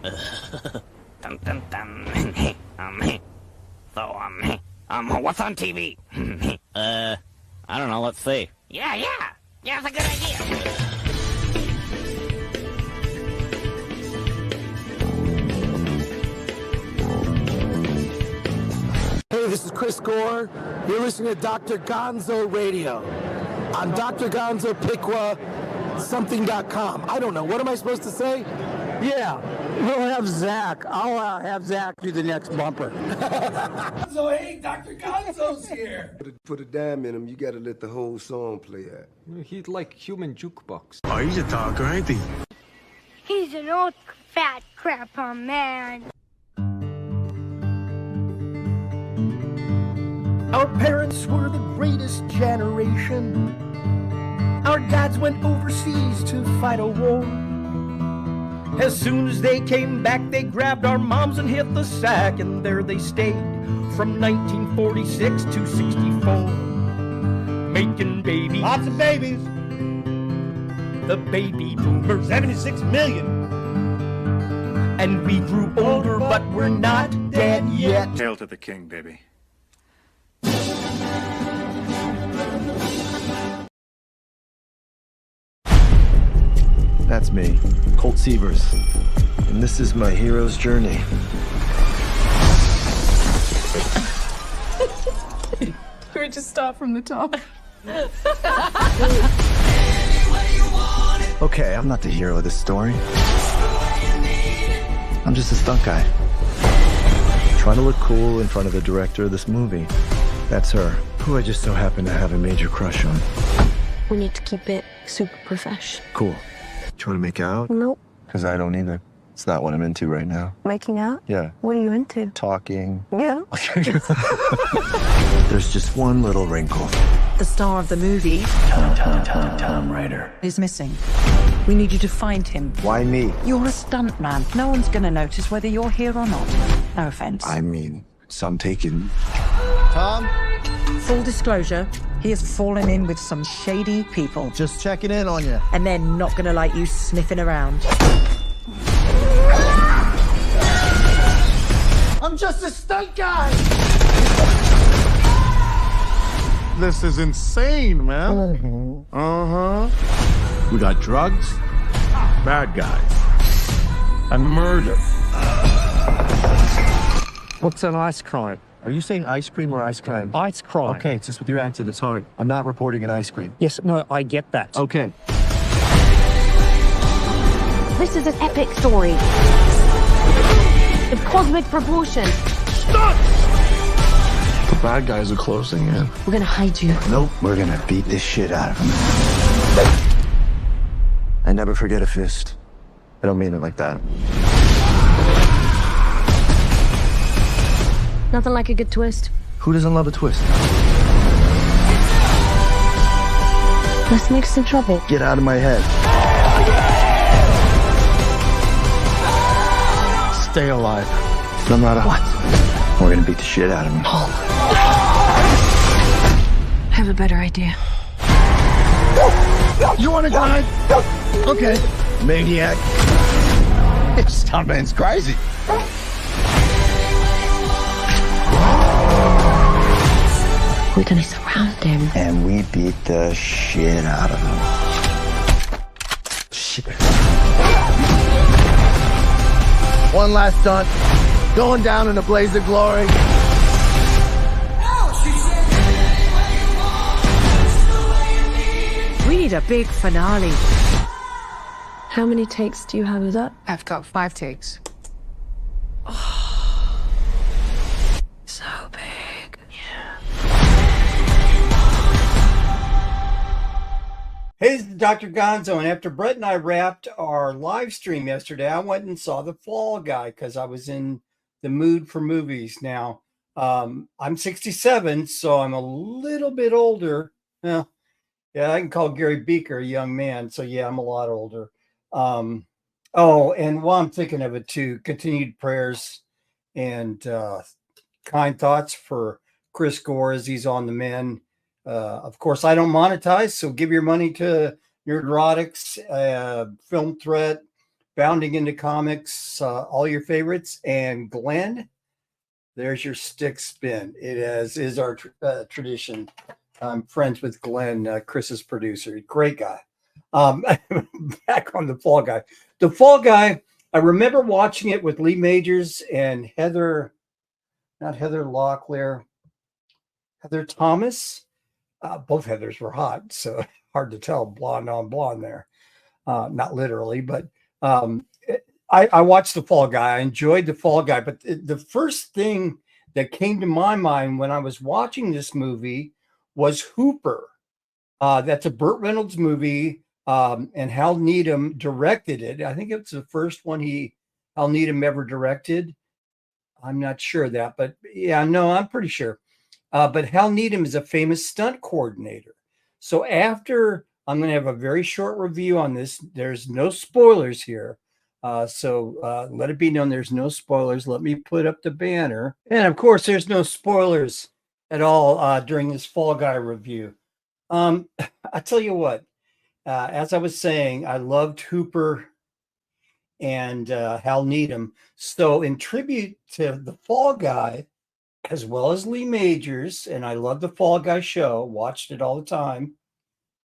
Dun, dun, dun. What's on TV? I don't know. Let's see. Yeah, that's a good idea. Hey, this is Chris Gore. You're listening to Dr. Gonzo Radio on Dr. Gonzo Piqua something.com. I don't know. What am I supposed to say? Yeah, we'll have Zach. I'll have Zach do the next bumper. So, hey, Dr. Gonzo's here. Put a dime in him, you gotta let the whole song play out. He's like human jukebox. Oh, he's a talker, ain't he? He's an old fat grandpa man. Our parents were the greatest generation. Our dads went overseas to fight a war. As soon as they came back, they grabbed our moms and hit the sack, and there they stayed from 1946 to 64, making babies. Lots of babies. The baby boomers. 76 million. And we grew older, but we're not dead yet. Hail to the king, baby. That's me, Colt Sievers, and this is my hero's journey. Can we just start from the top? Okay, I'm not the hero of this story. I'm just a stunt guy. Trying to look cool in front of the director of this movie. That's her, who I just so happen to have a major crush on. We need to keep it super profesh. Cool. Do you want to make out? Nope. Because I don't either. It's not what I'm into right now. Making out? Yeah. What are you into? Talking. Yeah. There's just one little wrinkle. The star of the movie, Tom Ryder. is missing. We need you to find him. Why me? You're a stunt man. No one's gonna notice whether you're here or not. No offense. I mean, some taken. Tom? Full disclosure, he has fallen in with some shady people. Just checking in on you. And they're not gonna like you sniffing around. I'm just a stunt guy. This is insane, man. Uh-huh. We got drugs, bad guys, and murder. What's an ice crime? Are you saying ice cream or ice cream? Ice crime. Okay, it's just with your accent, it's hard. I'm not reporting an ice cream. Yes, no, I get that. Okay. This is an epic story. Of cosmic proportion. Stop! The bad guys are closing in. We're gonna hide you. Nope, we're gonna beat this shit out of him. I never forget a fist. I don't mean it like that. Nothing like a good twist. Who doesn't love a twist? Let's make some trouble. Get out of my head. Stay alive. No matter what. We're gonna beat the shit out of him. I have a better idea. You wanna die? Okay. Maniac. This stuntman's crazy. We're gonna surround him. And we beat the shit out of him. Shit. One last stunt. Going down in a blaze of glory. We need a big finale. How many takes do you have of that? I've got 5 takes. So big. Hey, this is Dr. Gonzo, and after Brett and I wrapped our live stream yesterday, I went and saw The Fall Guy because I was in the mood for movies. Now, I'm 67, so I'm a little bit older. Yeah, I can call Gary Beaker a young man, so yeah, I'm a lot older. Oh, and while I'm thinking of it too, continued prayers and kind thoughts for Chris Gore as he's on the mend. Of course, I don't monetize, so give your money to Neurotics, Film Threat, bounding into comics, all your favorites. And Glenn, there's your stick spin. It is our tradition. I'm friends with Glenn, Chris's producer. Great guy. Back on the Fall Guy. The Fall Guy, I remember watching it with Lee Majors and Heather Locklear, Heather Thomas. Both Heathers were hot, so hard to tell blonde on blonde there. Not literally, but I watched The Fall Guy. I enjoyed The Fall Guy, but the first thing that came to my mind when I was watching this movie was Hooper. That's a Burt Reynolds movie, and Hal Needham directed it. I think it's the first one Hal Needham ever directed. I'm not sure of that, but yeah, no, I'm pretty sure. But Hal Needham is a famous stunt coordinator. So after, I'm going to have a very short review on this. There's no spoilers here. So let it be known there's no spoilers. Let me put up the banner. And of course, there's no spoilers at all during this Fall Guy review. I tell you what, as I was saying, I loved Hooper and Hal Needham. So in tribute to the Fall Guy, as well as Lee Majors, and I love the Fall Guy show, watched it all the time.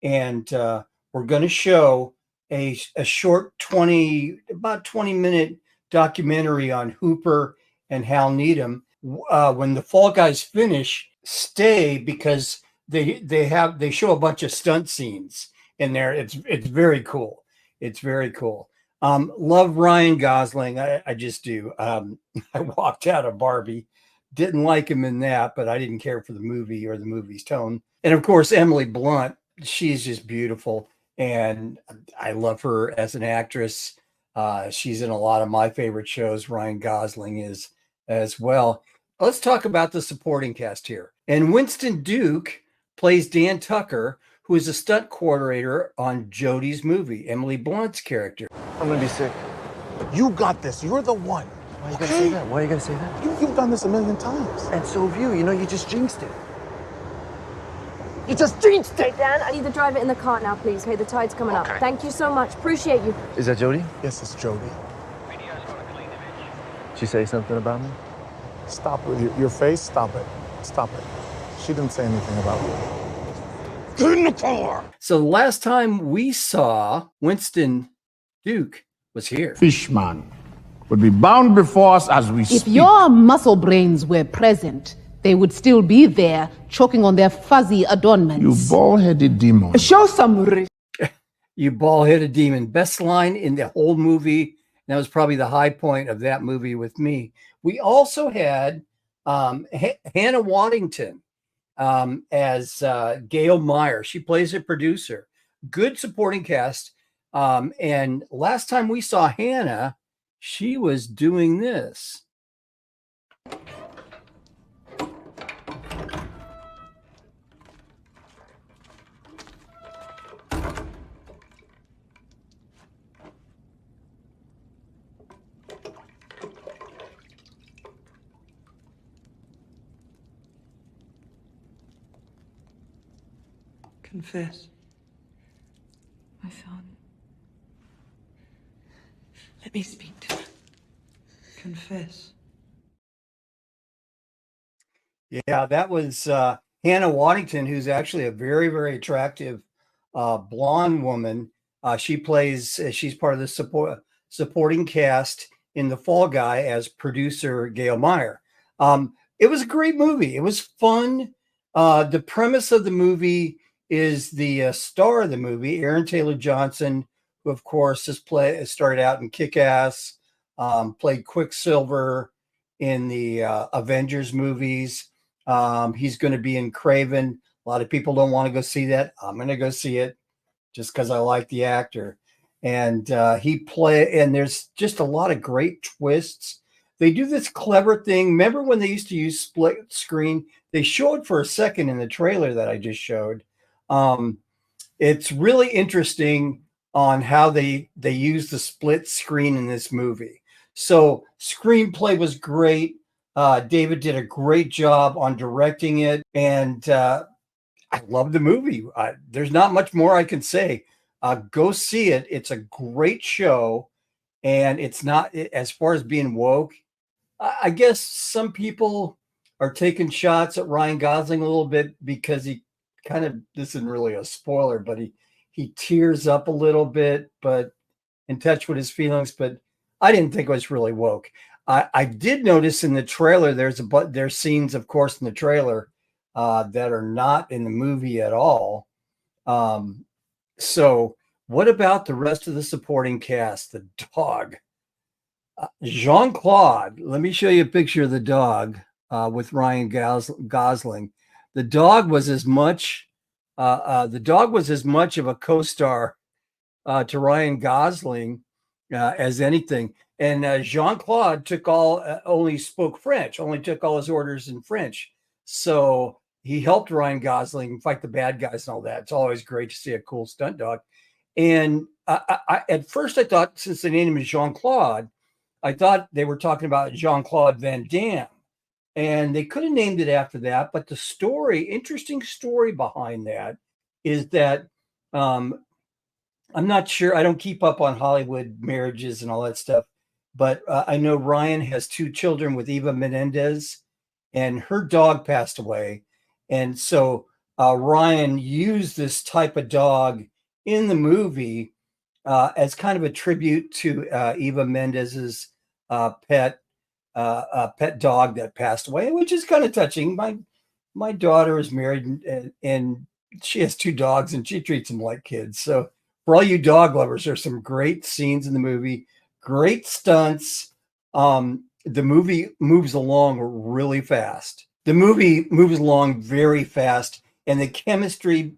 And we're going to show a short about 20-minute documentary on Hooper and Hal Needham. When the Fall Guys finish, stay, because they show a bunch of stunt scenes in there. It's very cool. It's very cool. Love Ryan Gosling. I just do. I walked out of Barbie. Didn't like him in that, but I didn't care for the movie or the movie's tone. And of course, Emily Blunt, she's just beautiful. And I love her as an actress. She's in a lot of my favorite shows. Ryan Gosling is as well. Let's talk about the supporting cast here. And Winston Duke plays Dan Tucker, who is a stunt coordinator on Jodie's movie, Emily Blunt's character. I'm gonna be sick. You got this. You're the one. Why are you gonna say that? Why are you gonna say that? You've done this a million times. And so have you. You know, you just jinxed it. You just jinxed it. Hey, Dan, I need to drive it in the car now, please. Hey, the tide's coming up. Thank you so much. Appreciate you. Is that Jodie? Yes, it's Jodie. She say something about me? Stop with your face. Stop it. Stop it. She didn't say anything about you. Get in the car. So the last time we saw Winston Duke was here. Fishman would be bound before us as we speak. If your muscle brains were present, they would still be there, choking on their fuzzy adornments. You bald-headed demon. Show some You bald-headed demon. Best line in the whole movie. That was probably the high point of that movie with me. We also had Hannah Waddington as Gail Meyer. She plays a producer. Good supporting cast. And last time we saw Hannah, she was doing this. Confess. My son. Let me speak to him. Confess. Yeah, that was Hannah Waddington, who's actually a very, very attractive blonde woman. She's part of the supporting cast in The Fall Guy as producer Gail Meyer. It was a great movie. It was fun. The premise of the movie is the star of the movie, Aaron Taylor Johnson, who of course has started out in Kick-Ass, played Quicksilver in the Avengers movies. He's going to be in Craven. A lot of people don't want to go see that. I'm going to go see it just because I like the actor. And and there's just a lot of great twists. They do this clever thing. Remember when they used to use split screen? They showed for a second in the trailer that I just showed. It's really interesting on how they use the split screen in this movie. So screenplay was great. David did a great job on directing it. And I love the movie. There's not much more I can say. Go see it. It's a great show. And it's not, as far as being woke, I guess some people are taking shots at Ryan Gosling a little bit because he kind of, this isn't really a spoiler, but he tears up a little bit, but in touch with his feelings. But I didn't think it was really woke. I did notice in the trailer, there's scenes, of course, in the trailer that are not in the movie at all. So what about the rest of the supporting cast? The dog, Jean-Claude. Let me show you a picture of the dog with Ryan Gosling. The dog was as much of a co-star to Ryan Gosling as anything. And Jean-Claude only spoke French, only took all his orders in French. So he helped Ryan Gosling fight the bad guys and all that. It's always great to see a cool stunt dog. And at first I thought, since the name is Jean-Claude, I thought they were talking about Jean-Claude Van Damme. And they could have named it after that. But the interesting story behind that is that I'm not sure. I don't keep up on Hollywood marriages and all that stuff. But I know Ryan has 2 children with Eva Menendez, and her dog passed away. And so Ryan used this type of dog in the movie as kind of a tribute to Eva Mendez's pet dog that passed away, which is kind of touching. My daughter is married and she has 2 dogs and she treats them like kids. So for all you dog lovers, there's some great scenes in the movie, great stunts. The movie moves along really fast. The movie moves along very fast, and the chemistry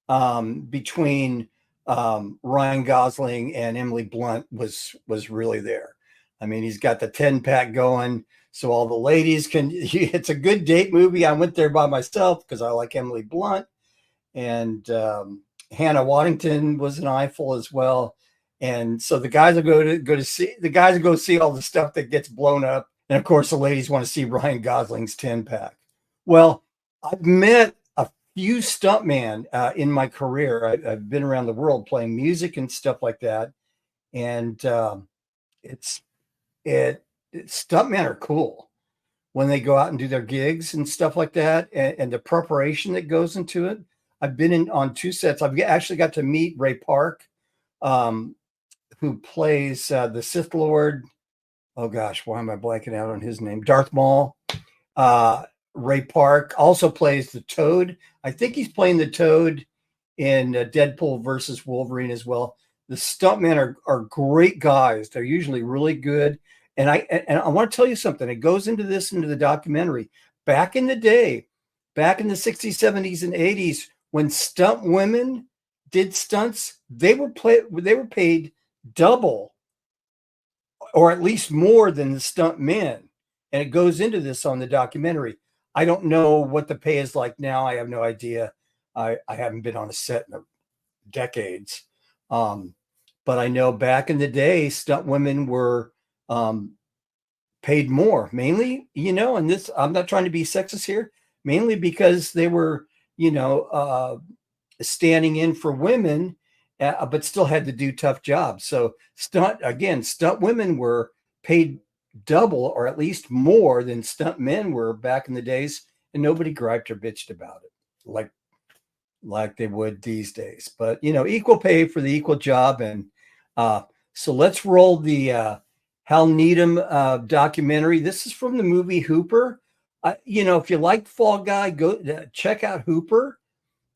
between Ryan Gosling and Emily Blunt was really there. I mean, he's got the 10-pack going, so all the ladies can. It's a good date movie. I went there by myself because I like Emily Blunt, and Hannah Waddington was an eyeful as well. And so the guys will go see all the stuff that gets blown up, and of course the ladies want to see Ryan Gosling's 10-pack. Well, I've met a few stuntmen in my career. I've been around the world playing music and stuff like that, and stuntmen are cool when they go out and do their gigs and stuff like that, and the preparation that goes into it. I've been on 2 sets. I've actually got to meet Ray Park, who plays the Sith Lord. Oh gosh, why am I blanking out on his name? Darth Maul. Ray Park also plays the Toad. I think he's playing the Toad in Deadpool versus Wolverine as well. The stuntmen are great guys. They're usually really good. And I want to tell you something. It goes into the documentary. Back in the day, back in the 60s, 70s, and 80s, when stunt women did stunts, they were paid double or at least more than the stunt men. And it goes into this on the documentary. I don't know what the pay is like now. I have no idea. I haven't been on a set in decades. But I know back in the day, stunt women were paid more, mainly, and this, I'm not trying to be sexist here, mainly because they were, standing in for women, but still had to do tough jobs. So stunt women were paid double or at least more than stunt men were back in the days, and nobody griped or bitched about it like they would these days. But equal pay for the equal job. And so let's roll the Hal Needham documentary. This is from the movie Hooper. If you like Fall Guy, go check out Hooper.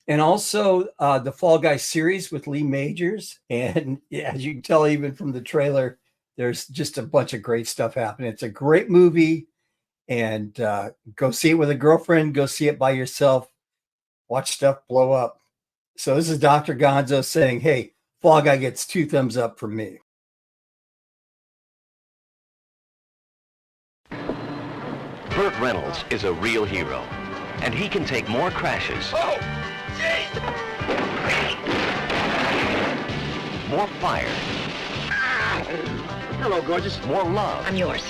And also the Fall Guy series with Lee Majors. And as you can tell, even from the trailer, there's just a bunch of great stuff happening. It's a great movie. And go see it with a girlfriend. Go see it by yourself. Watch stuff blow up. So this is Dr. Gonzo saying, hey, Fall Guy gets 2 thumbs up from me. Burt Reynolds is a real hero, and he can take more crashes, more fire, hello, gorgeous, more love, I'm yours,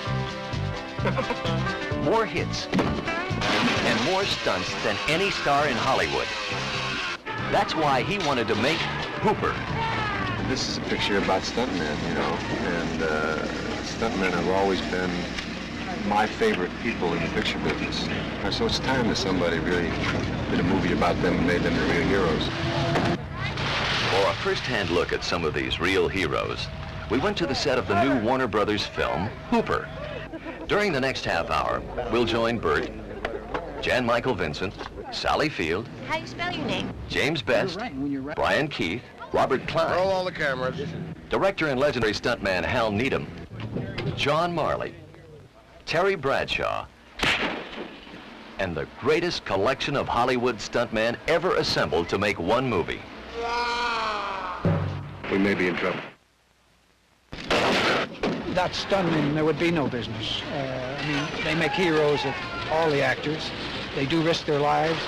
more hits, and more stunts than any star in Hollywood. That's why he wanted to make Hooper. This is a picture about stuntmen, you know, and stuntmen have always been my favorite people in the picture business. So it's time that somebody really did a movie about them and made them the real heroes. For a first-hand look at some of these real heroes, we went to the set of the new Warner Brothers film, Hooper. During the next half hour, we'll join Burt, Jan Michael Vincent, Sally Field, How do you spell your name? James Best, Brian Keith, Robert Klein, Roll all the cameras. director and legendary stuntman Hal Needham, John Marley, Terry Bradshaw, and the greatest collection of Hollywood stuntmen ever assembled to make one movie. We may be in trouble. That stuntman, there would be no business. I mean, they make heroes of all the actors. They do risk their lives,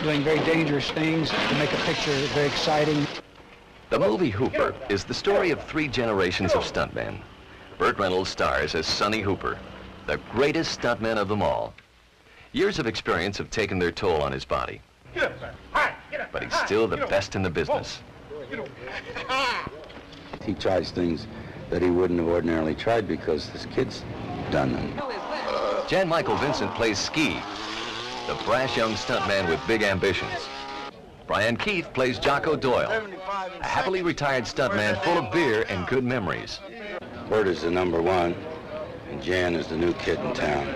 doing very dangerous things to make a picture very exciting. The movie Hooper is the story of 3 generations of stuntmen. Burt Reynolds stars as Sonny Hooper, the greatest stuntman of them all. Years of experience have taken their toll on his body, but he's still the best in the business. He tries things that he wouldn't have ordinarily tried because his kid's done them. Jan Michael Vincent plays Ski, the brash young stuntman with big ambitions. Brian Keith plays Jocko Doyle, a happily retired stuntman full of beer and good memories. Burt is the #1, and Jan is the new kid in town.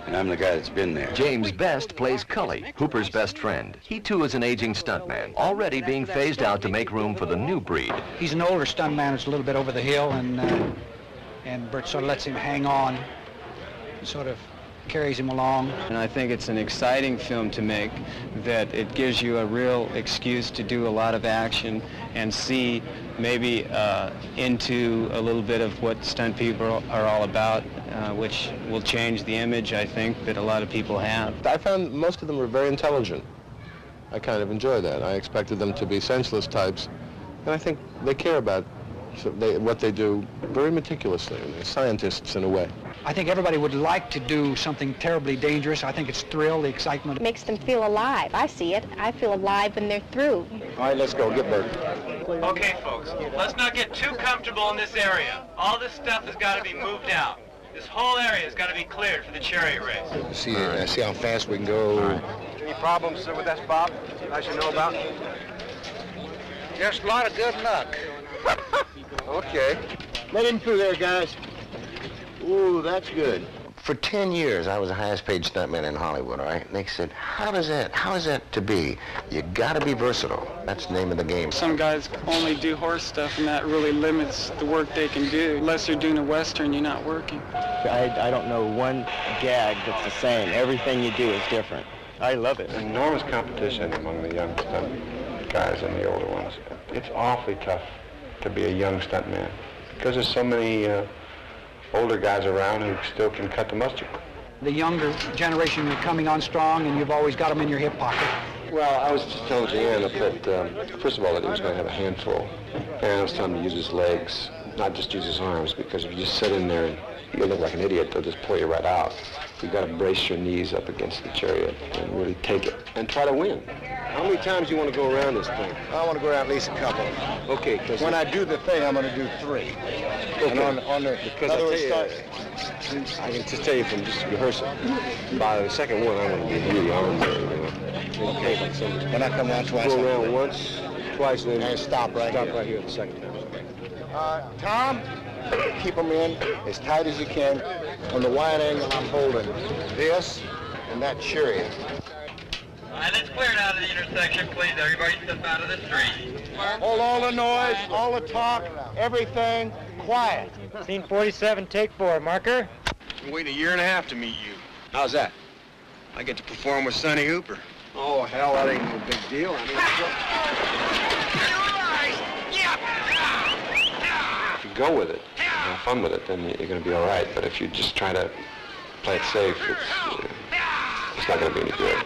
And I'm the guy that's been there. James Best plays Cully, Hooper's best friend. He too is an aging stuntman, already being phased out to make room for the new breed. He's an older stuntman who's a little bit over the hill, and Burt sort of lets him hang on, sort of carries him along. And I think it's an exciting film to make, that it gives you a real excuse to do a lot of action and see maybe into a little bit of what stunt people are all about, which will change the image, I think, that a lot of people have. I found most of them were very intelligent. I kind of enjoy that. I expected them to be senseless types, and I think they care about what they do very meticulously, and they're scientists in a way. I think everybody would like to do something terribly dangerous. I think it's thrill, the excitement. It makes them feel alive. I see it. I feel alive when they're through. All right, let's go. Get Burt. Okay, folks, let's not get too comfortable in this area. All this stuff has got to be moved out. This whole area has got to be cleared for the chariot race. See how fast we can go. Any problems with that, Bob, I should know about? Just a lot of good luck. Okay. Let him through there, guys. Ooh, that's good. For 10 years, I was the highest paid stuntman in Hollywood, all right? And they said, how is that to be? You gotta be versatile. That's the name of the game. Some guys only do horse stuff, and that really limits the work they can do. Unless you're doing a Western, you're not working. I don't know one gag that's the same. Everything you do is different. I love it. Enormous competition among the young stunt guys and the older ones. It's awfully tough to be a young stuntman because there's so many older guys around who still can cut the mustard. The younger generation are coming on strong, and you've always got them in your hip pocket. Well, I was just telling Jan that, first of all, that he was going to have a handful, and it was time to use his legs, not just use his arms, because if you just sit in there and you look like an idiot, they'll just pull you right out. You've got to brace your knees up against the chariot and really take it and try to win. How many times do you want to go around this thing? I want to go around at least a couple. Okay, because when I do the thing, I'm going to do 3. Okay. And on the, because I can just tell you from just rehearsal, by the second one, I want to be really on there, you know. Okay, when I come around twice, go around once, twice, and then stop right here the second time. Tom, keep them in as tight as you can. On the wide angle, I'm holding this and that chariot. All right, let's clear it out of the intersection, please. Everybody step out of the street. Hold all the noise, all the talk, everything quiet. Scene 47, take 4. Marker. I'm waiting 1.5 years to meet you. How's that? I get to perform with Sonny Hooper. Oh, hell, that ain't no big deal. I mean, if you go with it, have fun with it, then you're going to be all right. But if you just try to play it safe, it's not going to be any good.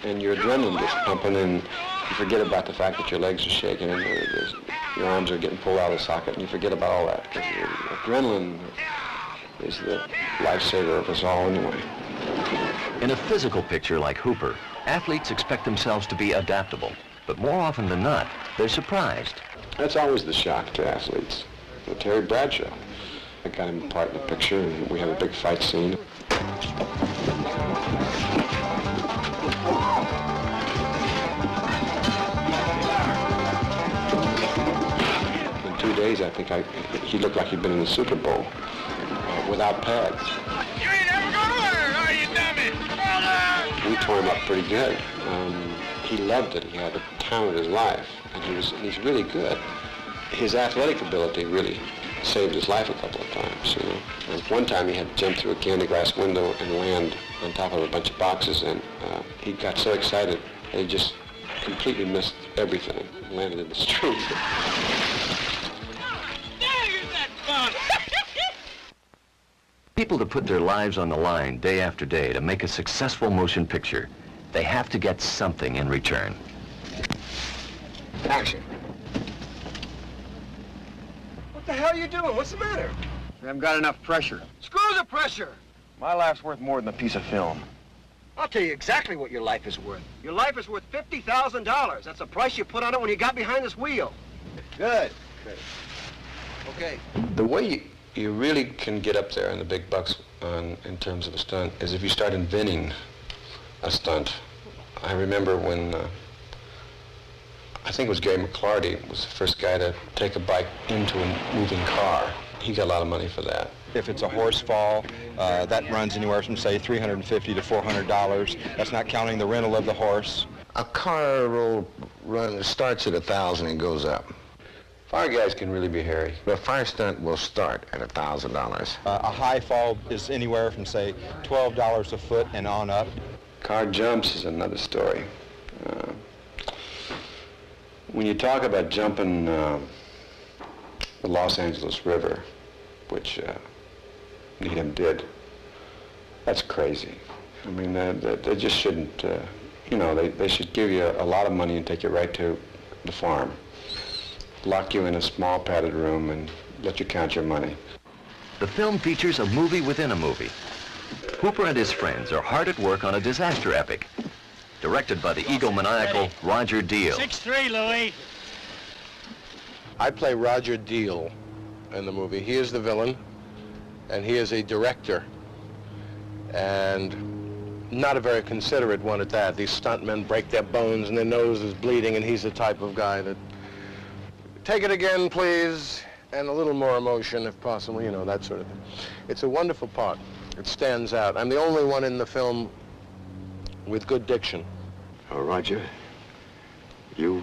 And your adrenaline gets pumping, and you forget about the fact that your legs are shaking and your arms are getting pulled out of the socket, and you forget about all that. Because adrenaline is the lifesaver of us all anyway. In a physical picture like Hooper, athletes expect themselves to be adaptable, but more often than not, they're surprised. That's always the shock to athletes. Terry Bradshaw, I got him part in the picture, and we have a big fight scene. In 2 days, I think he looked like he'd been in the Super Bowl without pads. You ain't never gonna learn, are you, dummy? We tore him up pretty good. He loved it. He had the time of his life, and he's really good. His athletic ability really saved his life a couple of times, you know. And one time he had to jump through a candy glass window and land on top of a bunch of boxes, and he got so excited that he just completely missed everything and landed in the street. People to put their lives on the line day after day to make a successful motion picture, they have to get something in return. Action. What the hell are you doing? What's the matter? We haven't got enough pressure. Screw the pressure! My life's worth more than a piece of film. I'll tell you exactly what your life is worth. Your life is worth $50,000. That's the price you put on it when you got behind this wheel. Good. Good. Okay. The way you really can get up there in the big bucks in terms of a stunt is if you start inventing a stunt. I remember when, I think it was Gary McClarty was the first guy to take a bike into a moving car. He got a lot of money for that. If it's a horse fall, that runs anywhere from, say, $350 to $400. That's not counting the rental of the horse. A car will run, starts at $1,000 and goes up. Fire guys can really be hairy. The fire stunt will start at $1,000. A high fall is anywhere from, say, $12 a foot and on up. Car jumps is another story. When you talk about jumping the Los Angeles River, which Needham did, that's crazy. I mean, they just shouldn't, you know, they should give you a lot of money and take you right to the farm. Lock you in a small padded room and let you count your money. The film features a movie within a movie. Hooper and his friends are hard at work on a disaster epic, directed by the egomaniacal Roger Deal. 6'3", Louis. I play Roger Deal in the movie. He is the villain, and he is a director, and not a very considerate one at that. These stuntmen break their bones and their nose is bleeding, and he's the type of guy that, take it again, please, and a little more emotion if possible, you know, that sort of thing. It's a wonderful part. It stands out. I'm the only one in the film with good diction. Oh, Roger, you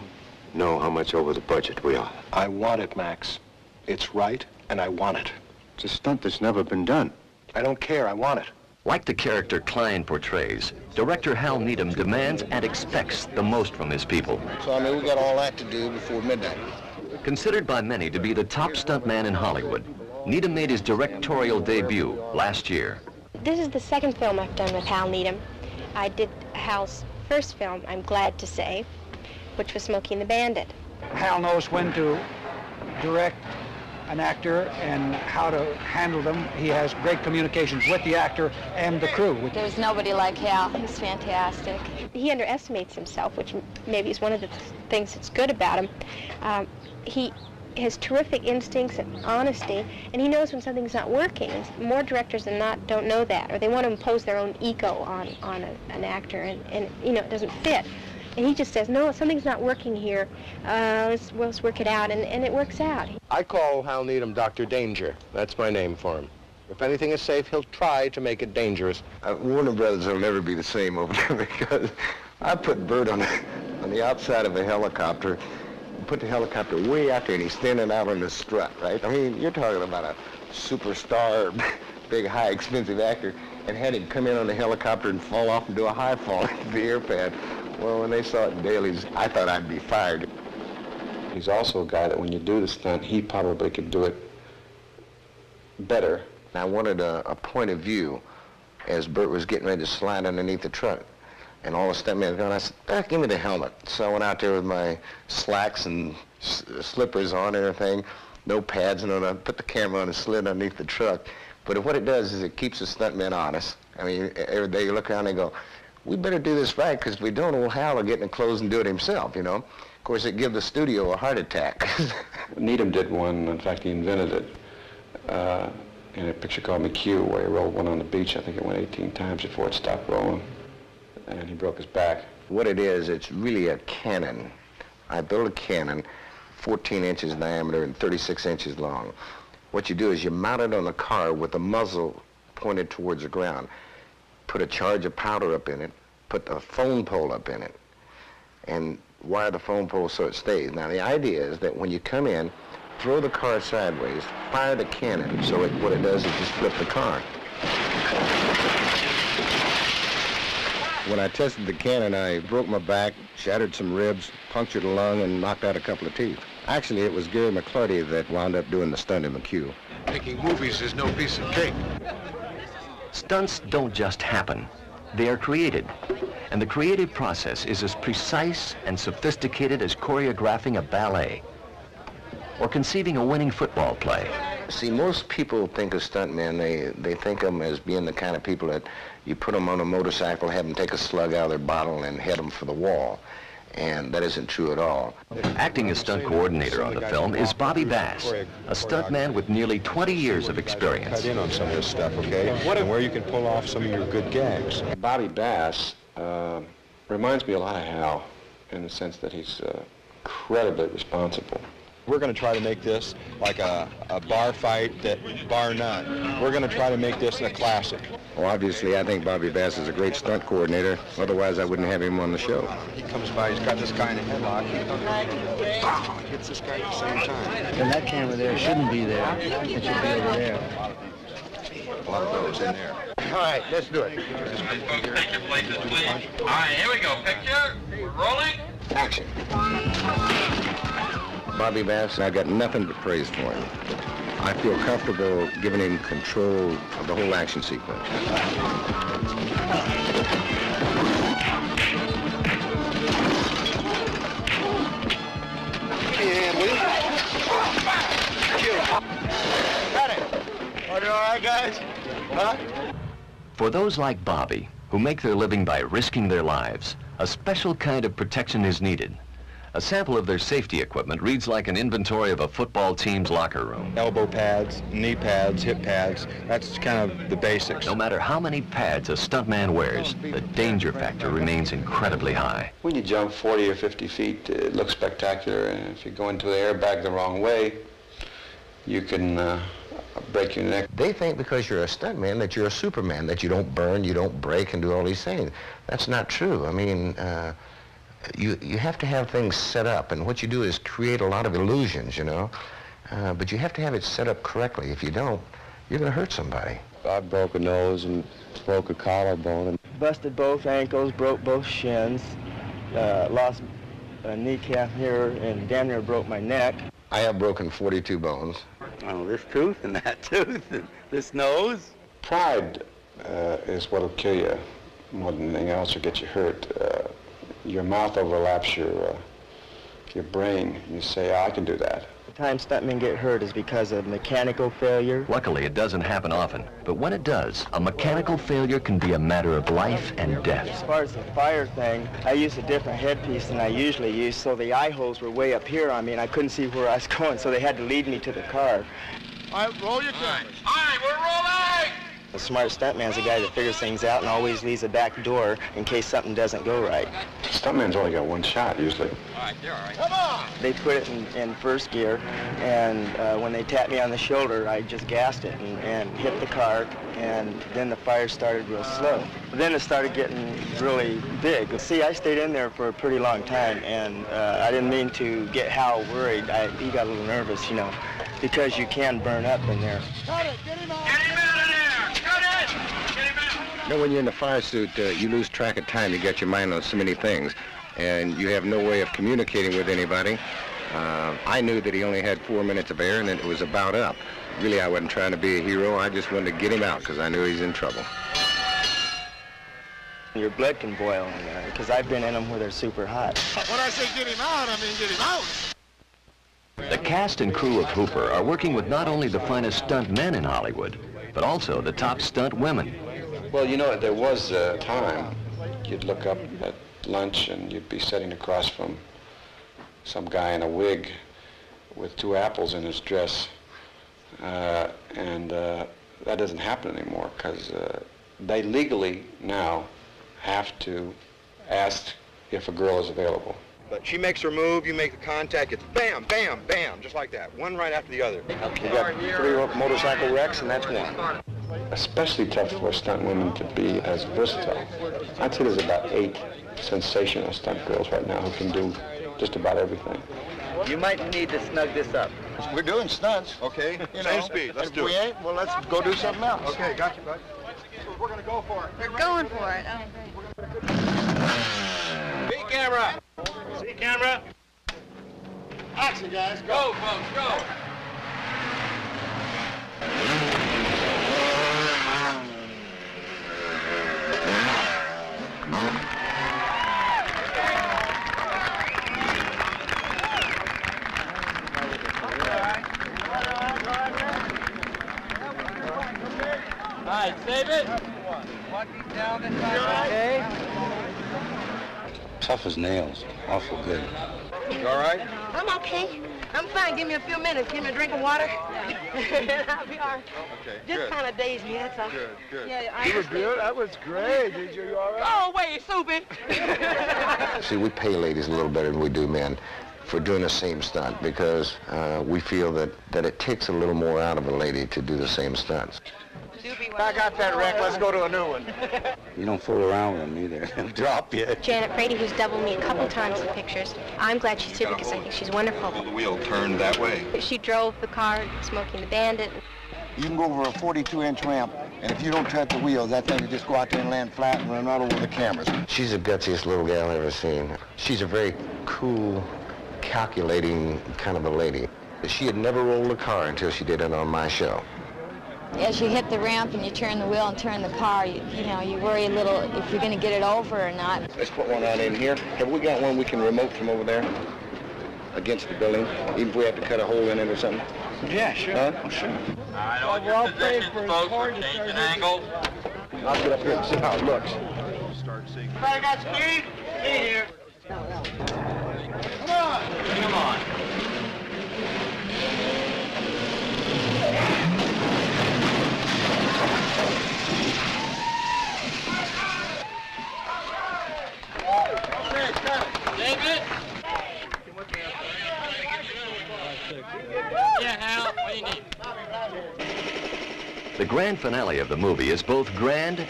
know how much over the budget we are. I want it, Max. It's right, and I want it. It's a stunt that's never been done. I don't care, I want it. Like the character Klein portrays, director Hal Needham demands and expects the most from his people. So, I mean, we got all that to do before midnight. Considered by many to be the top stuntman in Hollywood, Needham made his directorial debut last year. This is the second film I've done with Hal Needham. I did Hal's first film, I'm glad to say, which was Smokey and the Bandit. Hal knows when to direct an actor and how to handle them. He has great communications with the actor and the crew. There's nobody like Hal. He's fantastic. He underestimates himself, which maybe is one of the things that's good about him. He has terrific instincts and honesty, and he knows when something's not working. More directors than not don't know that, or they want to impose their own ego on an actor, and you know, it doesn't fit. And he just says, no, something's not working here. Let's work it out, and it works out. I call Hal Needham Dr. Danger. That's my name for him. If anything is safe, he'll try to make it dangerous. Warner Brothers will never be the same over there because I put Burt on the outside of a helicopter, put the helicopter way out there, and he's standing out on the strut, right? I mean, you're talking about a superstar, big, high, expensive actor, and had him come in on the helicopter and fall off and do a high fall into the air pad. Well, when they saw it in dailies, I thought I'd be fired. He's also a guy that when you do the stunt, he probably could do it better. I wanted a point of view as Burt was getting ready to slide underneath the truck. And all the stuntmen were going, I said, give me the helmet. So I went out there with my slacks and slippers on and everything, no pads, and I put the camera on and slid underneath the truck. But what it does is it keeps the stuntmen honest. I mean, every day you look around and go, we better do this right, because if we don't, old Hal will get in the clothes and do it himself, you know. Of course, it gives the studio a heart attack. Needham did one, in fact, he invented it, in a picture called McHugh, where he rolled one on the beach. I think it went 18 times before it stopped rolling, and he broke his back. What it is, it's really a cannon. I built a cannon, 14 inches in diameter and 36 inches long. What you do is you mount it on a car with the muzzle pointed towards the ground. Put a charge of powder up in it, put a phone pole up in it, and wire the phone pole so it stays. Now, the idea is that when you come in, throw the car sideways, fire the cannon, so what it does is just flip the car. When I tested the cannon, I broke my back, shattered some ribs, punctured a lung, and knocked out a couple of teeth. Actually, it was Gary McClarty that wound up doing the stunt in McHugh. Making movies is no piece of cake. Stunts don't just happen. They are created. And the creative process is as precise and sophisticated as choreographing a ballet or conceiving a winning football play. See, most people think of stuntmen, they think of them as being the kind of people that you put them on a motorcycle, have them take a slug out of their bottle and head them for the wall. And that isn't true at all. Acting as stunt coordinator on the film is Bobby Bass, a stuntman with nearly 20 years of experience. Cut in on some of this stuff, okay? And where you can pull off some of your good gags. Bobby Bass reminds me a lot of Hal in the sense that he's incredibly responsible. We're going to try to make this like a bar fight that bar none. We're going to try to make this a classic. Well, obviously, I think Bobby Bass is a great stunt coordinator. Otherwise, I wouldn't have him on the show. He comes by, he's got this guy in a headlock. He hits this guy at the same time. And that camera there shouldn't be there. It should be over there. A lot of those in there. All right, let's do it. Folks, take your places, please. All right, here we go. Picture. We're rolling. Action. Bobby Bass, I've got nothing but praise for him. I feel comfortable giving him control of the whole action sequence. Give me a hand, will you? Got it. Are you all right, guys? Huh? For those like Bobby, who make their living by risking their lives, a special kind of protection is needed. A sample of their safety equipment reads like an inventory of a football team's locker room. Elbow pads, knee pads, hip pads, that's kind of the basics. No matter how many pads a stuntman wears, the danger factor remains incredibly high. When you jump 40 or 50 feet, it looks spectacular, and if you go into the airbag the wrong way, you can break your neck. They think because you're a stuntman that you're a Superman, that you don't burn, you don't break, and do all these things. That's not true. I mean, you have to have things set up, and what you do is create a lot of illusions, you know. But you have to have it set up correctly. If you don't, you're going to hurt somebody. I broke a nose and broke a collarbone. Busted both ankles, broke both shins, lost a kneecap here, and damn near broke my neck. I have broken 42 bones. Oh, this tooth and that tooth and this nose. Pride is what'll kill you more than anything else or get you hurt. Your mouth overlaps your brain. You say, oh, I can do that. The time stuntmen get hurt is because of mechanical failure. Luckily, it doesn't happen often, but when it does, a mechanical failure can be a matter of life and death. As far as the fire thing, I used a different headpiece than I usually use, so the eye holes were way up here on me, and I couldn't see where I was going, so they had to lead me to the car. All right, roll your cameras. All right, we're rolling! A smart stuntman's a guy that figures things out and always leaves a back door in case something doesn't go right. Stuntman's only got one shot, usually. All right, you're all right. Come on! They put it in first gear, and when they tapped me on the shoulder, I just gassed it and hit the car, and then the fire started real slow. Then it started getting really big. See, I stayed in there for a pretty long time, and I didn't mean to get Hal worried. He got a little nervous, you know, because you can burn up in there. Cut it! Get him out! Get him out of there! Cut it! Get him out! You know, when you're in the fire suit, you lose track of time. You got your mind on so many things, and you have no way of communicating with anybody. I knew that he only had 4 minutes of air, and that it was about up. Really, I wasn't trying to be a hero. I just wanted to get him out because I knew he's in trouble. Your blood can boil in there, because I've been in them where they're super hot. When I say get him out, I mean get him out. The cast and crew of Hooper are working with not only the finest stunt men in Hollywood, but also the top stunt women. Well, you know, there was a time you'd look up at lunch and you'd be sitting across from some guy in a wig with 2 apples in his dress. That doesn't happen anymore because they legally now have to ask if a girl is available. But she makes her move, you make the contact, it's bam, bam, bam, just like that, one right after the other. We got 3 motorcycle wrecks, and that's 1. Especially tough for stunt women to be as versatile. I'd say there's about 8 sensational stunt girls right now who can do just about everything. You might need to snug this up. We're doing stunts. Okay, same speed, let's do it. If we ain't, well, let's go do something else. Okay, got you, bud. We're gonna go for it. We're going for it. Oh, great. See camera. See camera. Action, guys. Go, folks, go. All right, save it. Walking down the side. Okay. Tough as nails. Awful good. You all right? I'm okay. I'm fine. Give me a few minutes. Give me a drink of water. I'll be all right. Okay, Just kind of dazed me, that's all. Good, good. Yeah, You were good. That was great. Did you all right? Go away, stupid. See, we pay ladies a little better than we do men for doing the same stunt because we feel that it takes a little more out of a lady to do the same stunts. I got that wreck. Let's go to a new one. You don't fool around with them either. They'll drop you. Janet Brady, who's doubled me a couple times in pictures. I'm glad she's here because I think she's wonderful. The wheel turned that way. She drove the car, Smoking the Bandit. You can go over a 42-inch ramp, and if you don't touch the wheels, that thing will just go out there and land flat and run right over the cameras. She's the gutsiest little gal I've ever seen. She's a very cool, calculating kind of a lady. She had never rolled a car until she did it on my show. As you hit the ramp and you turn the wheel and turn the car, you worry a little if you're going to get it over or not. Let's put one on in here. Have we got one we can remote from over there against the building, even if we have to cut a hole in it or something? Yeah, sure. Huh? Oh, sure. All right, hold your position, folks. We're changing angles. I'll get up here and see how it looks. Start seeing. Everybody got speed? Speed here. Come on. Come on. David? Yeah, Hal, what do you need? The grand finale of the movie is both grand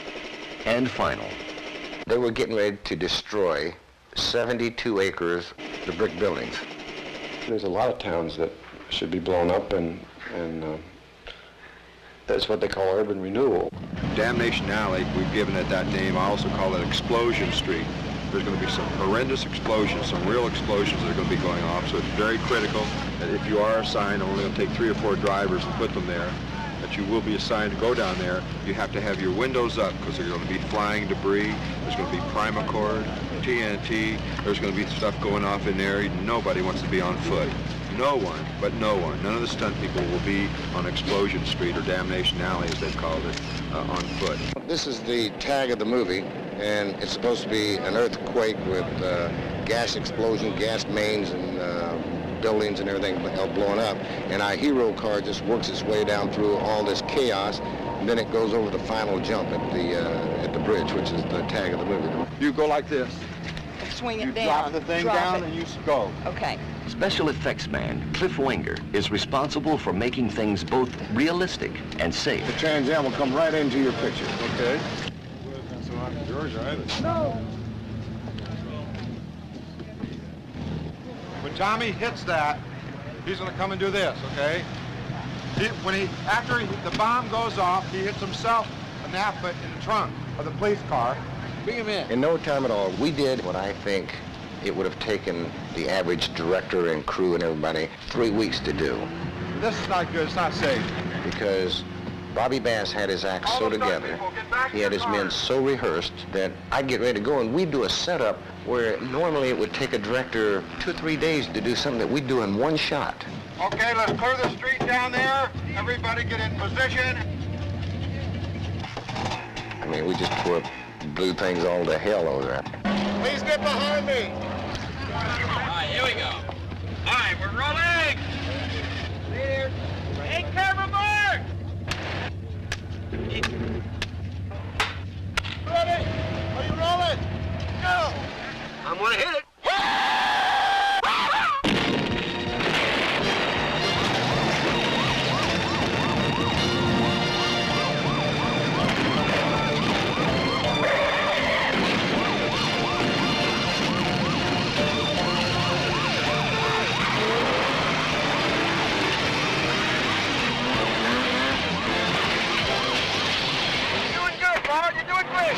and final. They were getting ready to destroy 72 acres of brick buildings. There's a lot of towns that should be blown up, and that's what they call urban renewal. Damnation Alley, we've given it that name. I also call it Explosion Street. There's going to be some horrendous explosions, some real explosions that are going to be going off, so it's very critical that if you are assigned, I'm only going to take 3 or 4 drivers and put them there, that you will be assigned to go down there. You have to have your windows up because there's going to be flying debris, there's going to be primacord, TNT, there's going to be stuff going off in there. Nobody wants to be on foot. No one, but no one. None of the stunt people will be on Explosion Street, or Damnation Alley as they've called it, on foot. This is the tag of the movie, and it's supposed to be an earthquake with gas explosion, gas mains, and buildings and everything blowing up. And our hero car just works its way down through all this chaos, and then it goes over the final jump at the bridge, which is the tag of the movie. You go like this. Swing it You down. drop the thing down and you go. Okay. Special effects man Cliff Wenger is responsible for making things both realistic and safe. The Trans Am will come right into your picture. Okay. That's not George either. No. When Tommy hits that, he's going to come and do this, okay? After the bomb goes off, he hits himself a nappa in the trunk of the police car. Bring him in. In no time at all, we did what I think it would have taken the average director and crew and everybody 3 weeks to do. This is not good. It's not safe. Because Bobby Bass had his act so together, he had his men so rehearsed that I'd get ready to go, and we'd do a setup where normally it would take a director 2 or 3 days to do something that we'd do in one shot. Okay, let's clear the street down there. Everybody get in position. I mean, we just blew things all to hell over there. Please get behind me. All right, here we go. All right, we're rolling. Clear. Hey, camera mark. Ready? Are you rolling? Go. I'm gonna hit it. You're doing great.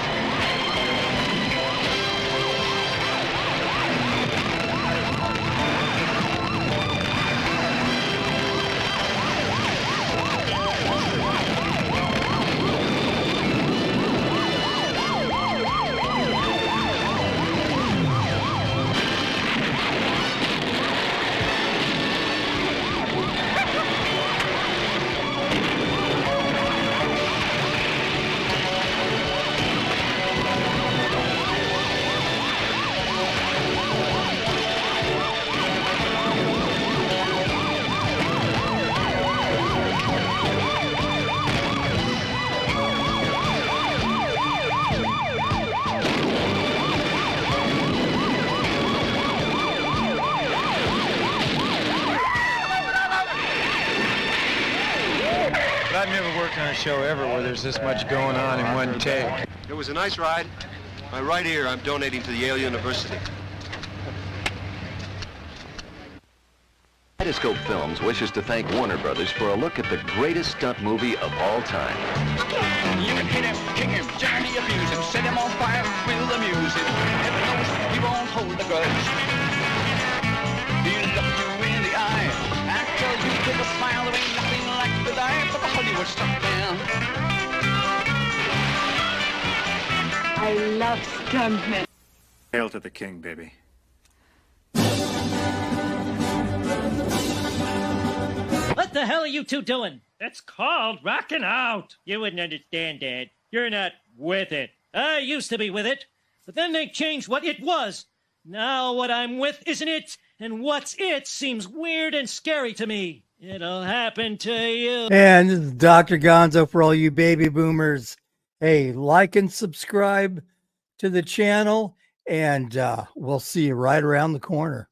I've never worked on a show ever where there's this much going on in one take. It was a nice ride. My right ear I'm donating to Yale University. Kaleidoscope Films wishes to thank Warner Brothers for a look at the greatest stunt movie of all time. You can hit him, kick him, gently abuse him, set him on fire, we'll amuse him. Heaven knows he won't hold a grudge. He'll look you in the eye and tell you with a smile there ain't nothing like the life of a Hollywood stuntman. I love stuntmen. Hail to the king, baby. What the hell are you two doing? That's called rocking out. You wouldn't understand, Dad. You're not with it. I used to be with it, but then they changed what it was. Now what I'm with isn't it, and what's it seems weird and scary to me. It'll happen to you. And this is Dr. Gonzo for all you baby boomers. Hey, like and subscribe to the channel, and we'll see you right around the corner.